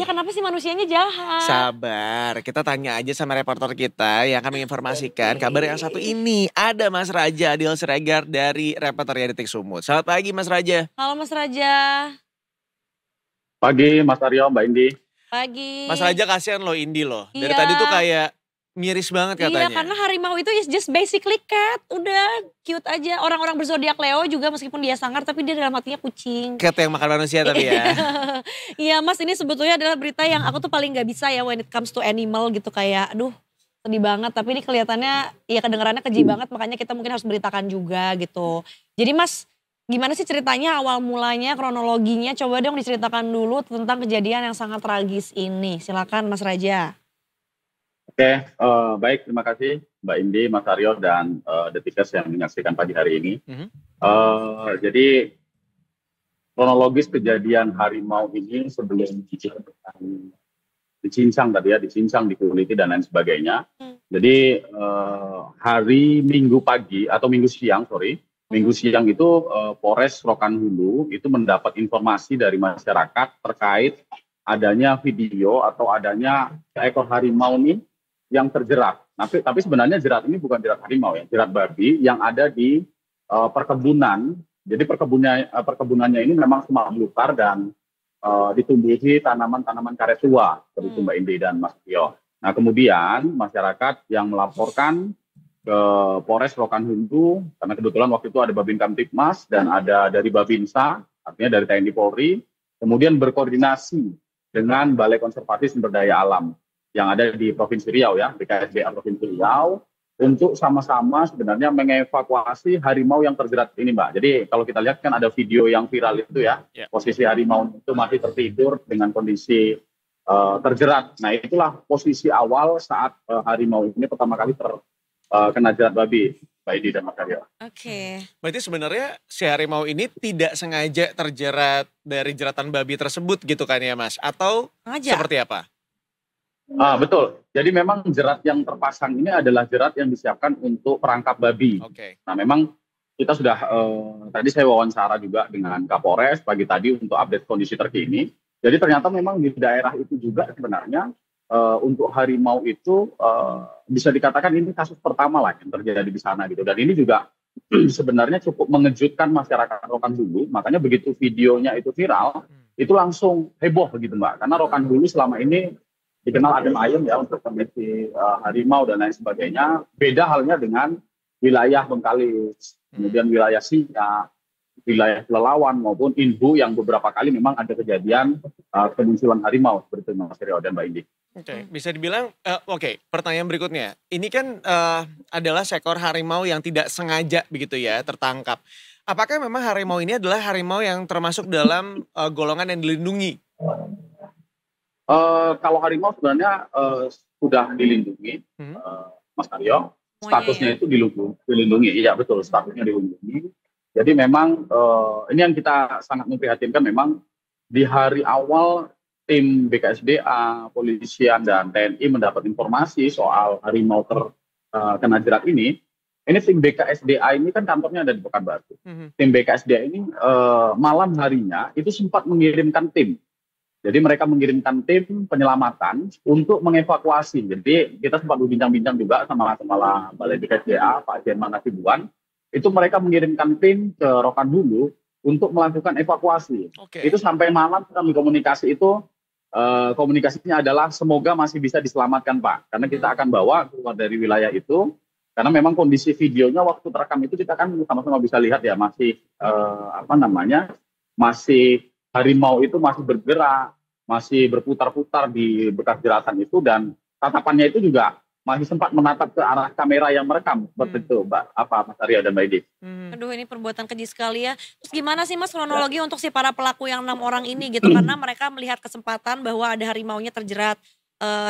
kenapa sih manusianya jahat? Sabar, kita tanya aja sama reporter kita yang akan menginformasikan kabar yang satu ini. Ada Mas Raja Adil Siregar dari Reporter Detik Sumut. Selamat pagi Mas Raja. Halo Mas Raja. Pagi Mas Aryo, Mbak Indi. Pagi. Mas Raja kasihan loh Indi loh. Dari Iya. tadi tuh kayak miris banget katanya. Iya, karena harimau itu is just basically cat. Udah cute aja. Orang-orang berzodiak Leo juga meskipun dia sangar tapi dia dalam hatinya kucing. Cat yang makan manusia tapi ya. Iya Mas, ini sebetulnya adalah berita yang aku tuh paling gak bisa ya when it comes to animal gitu, kayak aduh sedih banget. Tapi ini kelihatannya ya kedengarannya keji banget, makanya kita mungkin harus beritakan juga gitu. Jadi Mas, gimana sih ceritanya awal mulanya, kronologinya? Coba dong diceritakan dulu tentang kejadian yang sangat tragis ini. Silakan Mas Raja. Oke, baik, terima kasih Mbak Indi, Mas Aryo, dan Detikers yang menyaksikan pagi hari ini. Jadi kronologis kejadian harimau ini sebelum dicincang tadi ya, dicincang, dikuliti dan lain sebagainya. Jadi hari Minggu pagi atau Minggu siang itu Polres Rokan Hulu itu mendapat informasi dari masyarakat terkait adanya video atau adanya seekor harimau ini yang terjerat. Tapi sebenarnya jerat ini bukan jerat harimau ya, jerat babi yang ada di perkebunan. Jadi perkebunannya ini memang semak belukar dan ditumbuhi tanaman-tanaman karet tua seperti Mbak Indi dan Mas Tio. Nah kemudian masyarakat yang melaporkan ke Polres Rokan Hulu, karena kebetulan waktu itu ada Babin Kamtibmas dan ada dari Babinsa, artinya dari TNI Polri, kemudian berkoordinasi dengan Balai Konservasi Sumber Daya Alam yang ada di Provinsi Riau ya, BKSDA Provinsi Riau, untuk sama-sama sebenarnya mengevakuasi harimau yang terjerat ini Mbak. Jadi kalau kita lihat kan ada video yang viral itu ya, posisi harimau itu masih tertidur dengan kondisi terjerat. Nah itulah posisi awal saat harimau ini pertama kali terkena jerat babi, Mbak Edi dan Mas Aryo. Oke. Berarti sebenarnya si harimau ini tidak sengaja terjerat dari jeratan babi tersebut gitu kan ya Mas? Atau seperti apa? Betul. Jadi memang jerat yang terpasang ini adalah jerat yang disiapkan untuk perangkap babi. Nah memang kita sudah, tadi saya wawancara juga dengan Kapolres pagi tadi untuk update kondisi terkini. Jadi ternyata memang di daerah itu juga sebenarnya untuk harimau itu bisa dikatakan ini kasus pertama lah yang terjadi di sana gitu. Dan ini juga sebenarnya cukup mengejutkan masyarakat Rokan Hulu. Makanya begitu videonya itu viral, itu langsung heboh begitu Mbak. Karena Rokan Hulu selama ini dikenal adem ayem ya untuk kondisi harimau dan lain sebagainya. Beda halnya dengan wilayah Bengkalis, kemudian wilayah Singa, wilayah Pelalawan maupun Inbu yang beberapa kali memang ada kejadian kemunculan harimau seperti itu Mas Rio dan Mbak Indi. Bisa dibilang, pertanyaan berikutnya. Ini kan adalah seekor harimau yang tidak sengaja begitu ya tertangkap. Apakah memang harimau ini adalah harimau yang termasuk dalam golongan yang dilindungi? Kalau harimau sebenarnya sudah dilindungi, Mas Aryo. Statusnya itu dilindungi. Iya betul, statusnya dilindungi. Jadi memang ini yang kita sangat memprihatinkan memang di hari awal tim BKSDA, polisian dan TNI mendapat informasi soal harimau terkena jerat ini. Ini tim BKSDA ini kan kantornya ada di Pekanbaru. Tim BKSDA ini malam harinya itu sempat mengirimkan tim. Jadi mereka mengirimkan tim penyelamatan untuk mengevakuasi. Jadi kita sempat berbincang-bincang juga sama Kepala Balai BKSDA, Pak Jerman Nasibuan. Itu mereka mengirimkan tim ke Rokan Hulu untuk melakukan evakuasi. Itu sampai malam kami komunikasi itu, komunikasinya adalah semoga masih bisa diselamatkan Pak. Karena kita akan bawa keluar dari wilayah itu. Karena memang kondisi videonya waktu terekam itu kita kan sama-sama bisa lihat ya masih masih harimau itu masih bergerak, masih berputar-putar di bekas jeratan itu dan tatapannya itu juga masih sempat menatap ke arah kamera yang merekam seperti itu Mas Aryo dan Mbak Edi. Aduh ini perbuatan keji sekali ya. Terus gimana sih Mas kronologi untuk si para pelaku yang 6 orang ini gitu? Karena mereka melihat kesempatan bahwa ada harimaunya terjerat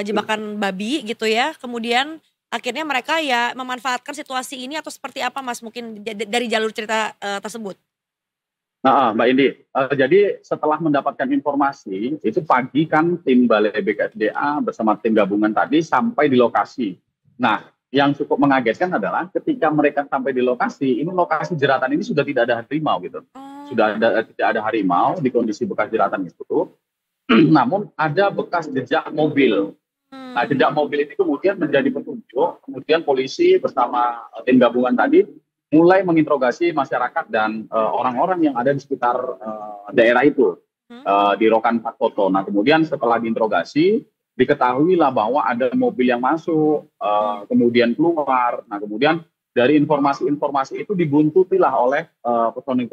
jebakan babi gitu ya. Kemudian akhirnya mereka ya memanfaatkan situasi ini atau seperti apa Mas mungkin dari jalur cerita tersebut? Nah, Mbak Indi, jadi setelah mendapatkan informasi, itu pagi kan tim Balai BKSDA bersama tim gabungan tadi sampai di lokasi. Nah, yang cukup mengagetkan adalah ketika mereka sampai di lokasi, ini lokasi jeratan ini sudah tidak ada harimau gitu. Tidak ada harimau di kondisi bekas jeratan itu. namun ada bekas jejak mobil. Nah, jejak mobil ini kemudian menjadi petunjuk, kemudian polisi bersama tim gabungan tadi mulai menginterogasi masyarakat dan orang-orang yang ada di sekitar daerah itu di Rokan Pak Toto. Nah, kemudian setelah diinterogasi, diketahuilah bahwa ada mobil yang masuk, kemudian keluar. Nah, kemudian dari informasi-informasi itu dibuntutilah oleh personil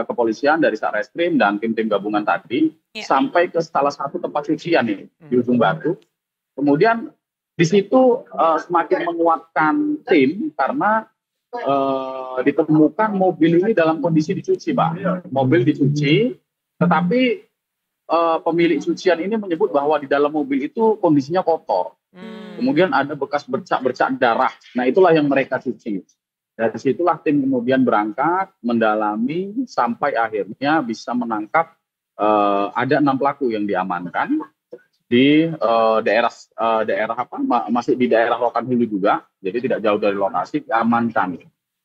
kepolisian dari Satreskrim dan tim-tim gabungan tadi sampai ke salah satu tempat cucian nih di Ujung Batu. Kemudian di situ semakin menguatkan tim karena ditemukan mobil ini dalam kondisi dicuci, Pak. Mobil dicuci, tetapi pemilik cucian ini menyebut bahwa di dalam mobil itu kondisinya kotor. Kemudian ada bekas bercak darah. Nah, itulah yang mereka cuci. Dari situlah tim kemudian berangkat, mendalami, sampai akhirnya bisa menangkap ada 6 pelaku yang diamankan di daerah apa? Masih di daerah Rokan Hulu juga, jadi tidak jauh dari lokasi, diamankan.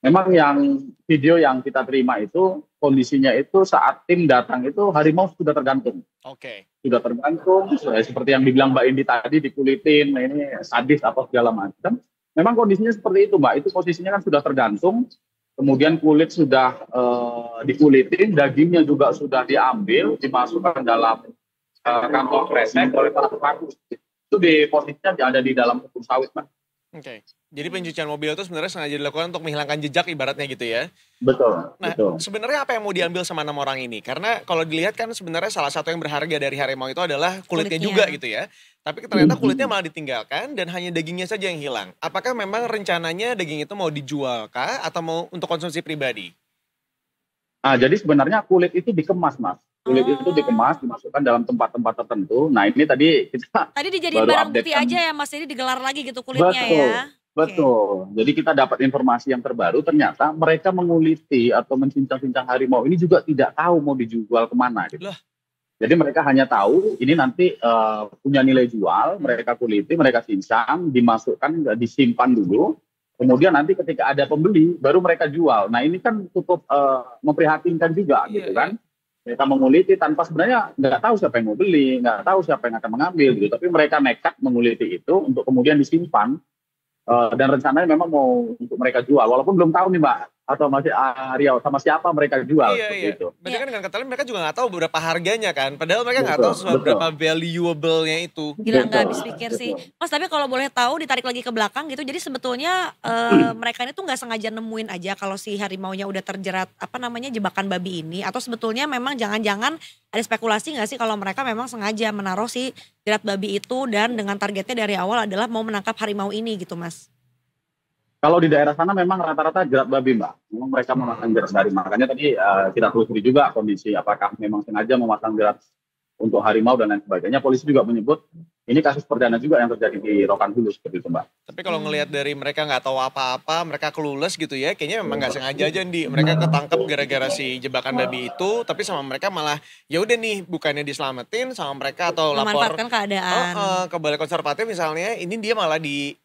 Memang yang video yang kita terima itu kondisinya itu saat tim datang itu harimau sudah tergantung. Oke. Sudah tergantung, seperti yang dibilang Mbak Indi tadi, dikulitin, nah ini sadis apa segala macam. Memang kondisinya seperti itu, Mbak. Itu posisinya kan sudah tergantung, kemudian kulit sudah dikulitin, dagingnya juga sudah diambil, dimasukkan dalam kantong kresek oleh para pelaku. Itu di posisinya ada di dalam kebun sawit, Mbak. Oke. Jadi pencucian mobil itu sebenarnya sengaja dilakukan untuk menghilangkan jejak ibaratnya gitu ya. Betul. Nah, betul. sebenarnya apa yang mau diambil sama 6 orang ini? Karena kalau dilihat kan sebenarnya salah satu yang berharga dari harimau itu adalah kulitnya juga gitu ya. Tapi ternyata kulitnya malah ditinggalkan dan hanya dagingnya saja yang hilang. Apakah memang rencananya daging itu mau dijual kah atau mau untuk konsumsi pribadi? Nah, jadi sebenarnya kulit itu dikemas, Mas. Kulit itu dikemas, dimasukkan dalam tempat-tempat tertentu. Nah, ini tadi kita Tadi dijadiin baru barang update bukti kan. aja ya Mas, jadi digelar lagi gitu kulitnya Betul, ya. betul. Jadi kita dapat informasi yang terbaru, ternyata mereka menguliti atau mencincang-cincang harimau ini juga tidak tahu mau dijual kemana gitu. Lah. Jadi mereka hanya tahu ini nanti punya nilai jual, mereka kuliti, mereka cincang, dimasukkan, disimpan dulu. Kemudian nanti ketika ada pembeli, baru mereka jual. Nah, ini kan cukup memprihatinkan juga gitu kan. Mereka menguliti tanpa sebenarnya nggak tahu siapa yang mau beli, nggak tahu siapa yang akan mengambil gitu. Tapi mereka nekat menguliti itu untuk kemudian disimpan. Dan rencananya memang mau untuk mereka jual, walaupun belum tahu nih Mbak, atau masih Riau sama siapa mereka jual seperti itu. Berarti kan dengan kata lain mereka juga nggak tahu berapa harganya kan, padahal mereka nggak tahu Betul. berapa valuable-nya itu. Gila, nggak Betul, habis pikir sih. betul. Mas, tapi kalau boleh tahu ditarik lagi ke belakang gitu, jadi sebetulnya mereka ini tuh nggak sengaja nemuin aja kalau si harimaunya udah terjerat apa namanya jebakan babi ini, atau sebetulnya memang jangan-jangan ada spekulasi nggak sih kalau mereka memang sengaja menaruh si jerat babi itu dan dengan targetnya dari awal adalah mau menangkap harimau ini gitu, Mas? Kalau di daerah sana memang rata-rata jerat babi Mbak, memang mereka memasang jerat babi. Makanya tadi kita telusuri juga kondisi apakah memang sengaja memasang jerat untuk harimau dan lain sebagainya. Polisi juga menyebut ini kasus perdana juga yang terjadi di Rokan Hulu seperti itu Mbak. Tapi kalau ngelihat dari mereka nggak tahu apa-apa, mereka clueless gitu ya, kayaknya memang nggak sengaja aja nih mereka ketangkep gara-gara si jebakan babi itu, tapi sama mereka malah ya udah nih bukannya diselamatin sama mereka atau lapor Memanfaatkan keadaan. ke balai konservatif misalnya, ini dia malah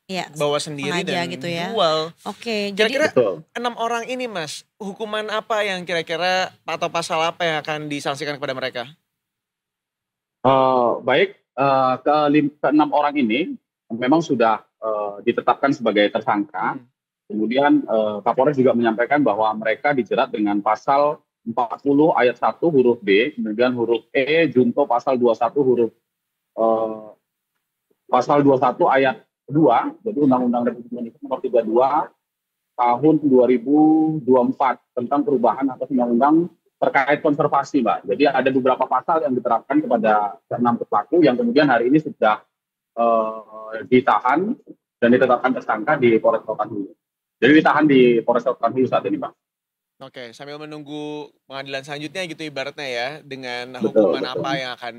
Iya, dibawa sendiri sengaja dan gitu ya. jual. Oke, jadi Kira-kira Betul. 6 orang ini Mas, hukuman apa yang kira-kira atau pasal apa yang akan disanksikan kepada mereka? Baik, ke-6 orang ini memang sudah ditetapkan sebagai tersangka. Kemudian Kapolres juga menyampaikan bahwa mereka dijerat dengan pasal 40 ayat 1 huruf B, kemudian huruf E, junto pasal 21 huruf pasal 21 ayat 2, jadi Undang-Undang Republik Indonesia Nomor 32 tahun 2024 tentang perubahan atas undang-undang terkait konservasi, Mbak. Jadi ada beberapa pasal yang diterapkan kepada 6 pelaku yang kemudian hari ini sudah ditahan dan ditetapkan tersangka di Polres Rokan Hulu. Jadi ditahan di Polres Rokan Hulu saat ini, Pak. Oke, sambil menunggu pengadilan selanjutnya gitu ibaratnya ya, dengan Betul, hukuman betul. apa yang akan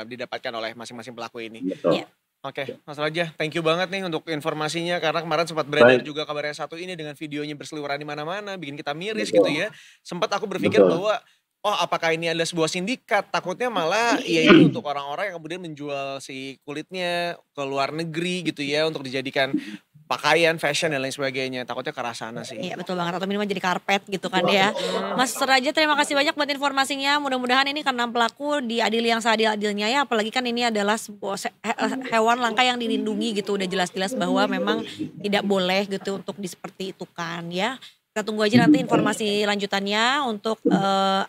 didapatkan oleh masing-masing pelaku ini. Betul. Iya. Oke, Mas Raja, thank you banget nih untuk informasinya karena kemarin sempat beredar Baik. juga kabarnya satu ini dengan videonya berseliweran di mana-mana, bikin kita miris Betul. gitu ya. Sempat aku berpikir Betul. bahwa oh apakah ini adalah sebuah sindikat? Takutnya malah ya ini untuk orang-orang yang kemudian menjual si kulitnya ke luar negeri gitu ya untuk dijadikan pakaian, fashion dan lain sebagainya. Takutnya ke arah sana sih. Iya betul banget, atau minimal jadi karpet gitu kan ya. Mas Raja terima kasih banyak buat informasinya. Mudah-mudahan ini ke-6 pelaku diadili yang seadil-adilnya ya. Apalagi kan ini adalah sebuah hewan langka yang dilindungi gitu. Udah jelas-jelas bahwa memang tidak boleh gitu untuk seperti itu kan ya. Kita tunggu aja nanti informasi lanjutannya untuk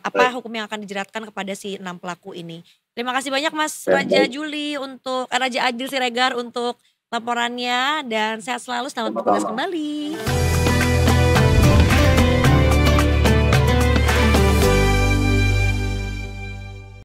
apa hukum yang akan dijeratkan kepada si 6 pelaku ini. Terima kasih banyak Mas Raja Juli untuk Raja Adil Siregar untuk laporannya dan sehat selalu, selamat bertugas kembali.